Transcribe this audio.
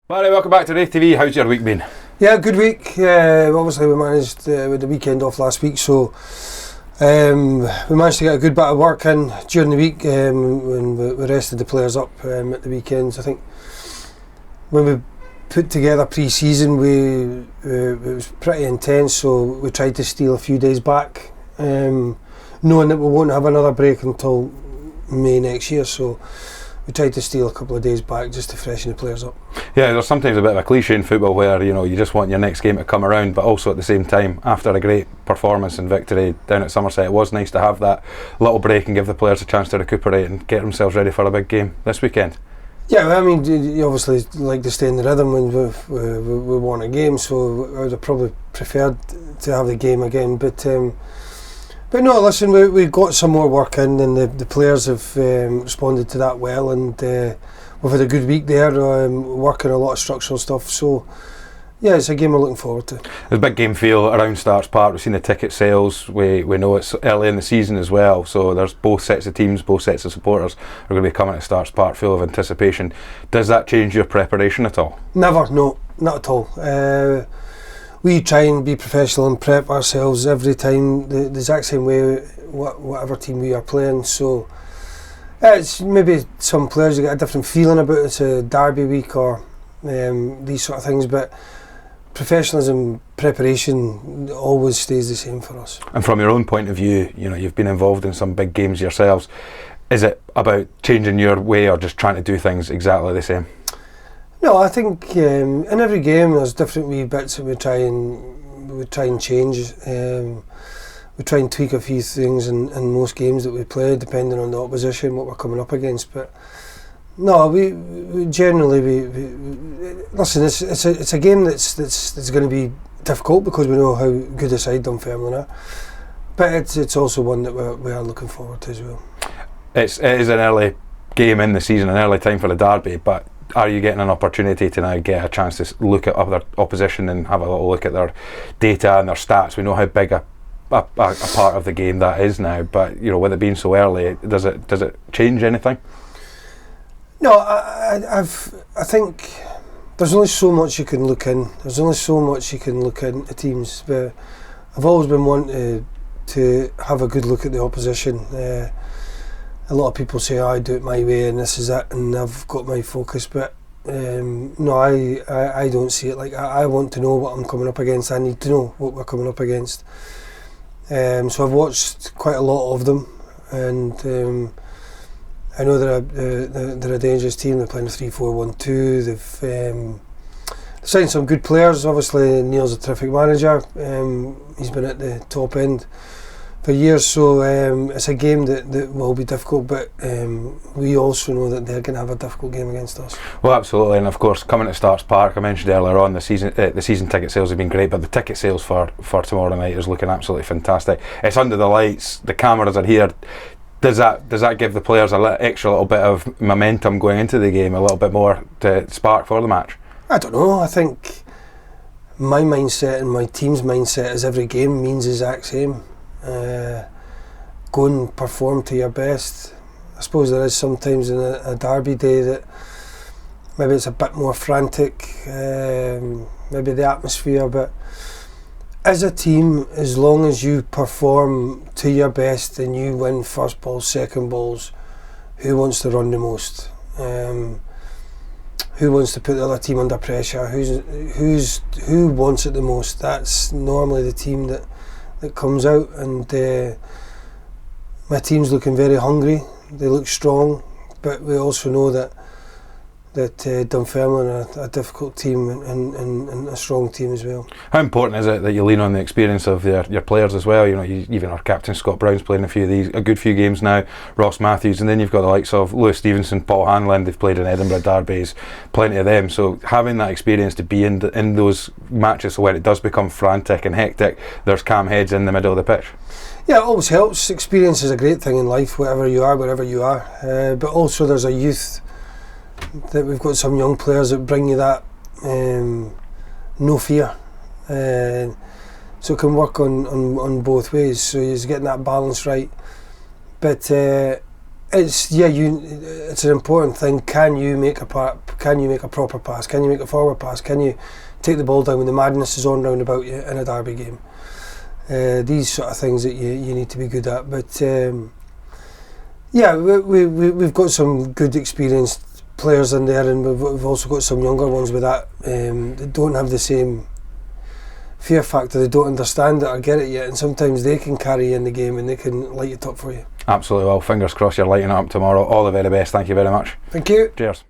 Barry, welcome back to Raith TV. How's your week been? Yeah, good week. Obviously we managed with the weekend off last week, so we managed to get a good bit of work in during the week when we rested the players up at the weekends. I think when we put together pre-season it was pretty intense, so we tried to steal a few days back, knowing that we won't have another break until May next year, so we tried to steal a couple of days back just to freshen the players up. Yeah, there's sometimes a bit of a cliche in football where you just want your next game to come around, but also at the same time, after a great performance and victory down at Somerset, it was nice to have that little break and give the players a chance to recuperate and get themselves ready for a big game this weekend. Yeah, I mean, you obviously like to stay in the rhythm when we won a game, so I would have probably preferred to have the game again, but no, listen, we got some more work in, and the players have responded to that well, and we've had a good week there, working a lot of structural stuff, so yeah, it's a game we're looking forward to. There's a big game feel around Starks Park. We've seen the ticket sales. We know it's early in the season as well, so there's both sets of teams, both sets of supporters are going to be coming to Starks Park full of anticipation. Does that change your preparation at all? Never, no, not at all. We try and be professional and prep ourselves every time the exact same way whatever team we are playing, so it's maybe some players you get a different feeling about it. It's a derby week or these sort of things, but professionalism, preparation always stays the same for us. And from your own point of view, you've been involved in some big games yourselves. Is it about changing your way or just trying to do things exactly the same? No, I think in every game there's different wee bits that we try and change. We try and tweak a few things in most games that we play, depending on the opposition, what we're coming up against. But no, we generally listen. It's a game that's going to be difficult because we know how good a side Dunfermline are. But it's also one that we are looking forward to as well. It is an early game in the season, an early time for the derby, but are you getting an opportunity to now get a chance to look at other opposition and have a little look at their data and their stats? We know how big a part of the game that is now, but with it being so early, does it change anything? No, I think there's only so much you can look in. There's only so much you can look into teams. But I've always been wanting to have a good look at the opposition. A lot of people say, I do it my way and this is it and I've got my focus, but no, I don't see it like I want to know what I'm coming up against. I need to know what we're coming up against. So I've watched quite a lot of them, and I know they're a dangerous team. They're playing a 3-4-1-2. They've signed some good players. Obviously Neil's a terrific manager. He's been at the top end for years, so it's a game that will be difficult, but we also know that they're going to have a difficult game against us. Well, absolutely, and of course coming to Starks Park, I mentioned earlier on the season ticket sales have been great, but the ticket sales for tomorrow night is looking absolutely fantastic. It's under the lights, the cameras are here. Does that give the players a extra little bit of momentum going into the game, a little bit more to spark for the match? I don't know, I think my mindset and my team's mindset is every game means the exact same. Go and perform to your best. I suppose there is sometimes in a derby day that maybe it's a bit more frantic, maybe the atmosphere, but as a team, as long as you perform to your best and you win first balls, second balls, who wants to run the most? Who wants to put the other team under pressure? Who wants it the most? That's normally the team that comes out, and my team's looking very hungry. They look strong, but we also know that Dunfermline are a difficult team and a strong team as well. How important is it that you lean on the experience of your players as well? Even our captain Scott Brown's playing a good few games now, Ross Matthews, and then you've got the likes of Lewis Stevenson, Paul Hanlon. They've played in Edinburgh derbies, plenty of them. So having that experience to be in those matches, so when it does become frantic and hectic, there's calm heads in the middle of the pitch. Yeah, it always helps. Experience is a great thing in life, wherever you are. But also there's a youth that we've got some young players that bring you that no fear, so it can work on both ways. So you're getting that balance right. But it's an important thing. Can you make a part Can you make a proper pass? Can you make a forward pass? Can you take the ball down when the madness is on round about you in a derby game? These sort of things that you need to be good at. But yeah, we've got some good experienced players in there, and we've also got some younger ones with that. They don't have the same fear factor, they don't understand it or get it yet, and sometimes they can carry in the game and they can light it up for you. Absolutely. Well, fingers crossed you're lighting it up tomorrow. All the very best. Thank you very much. Thank you. Cheers.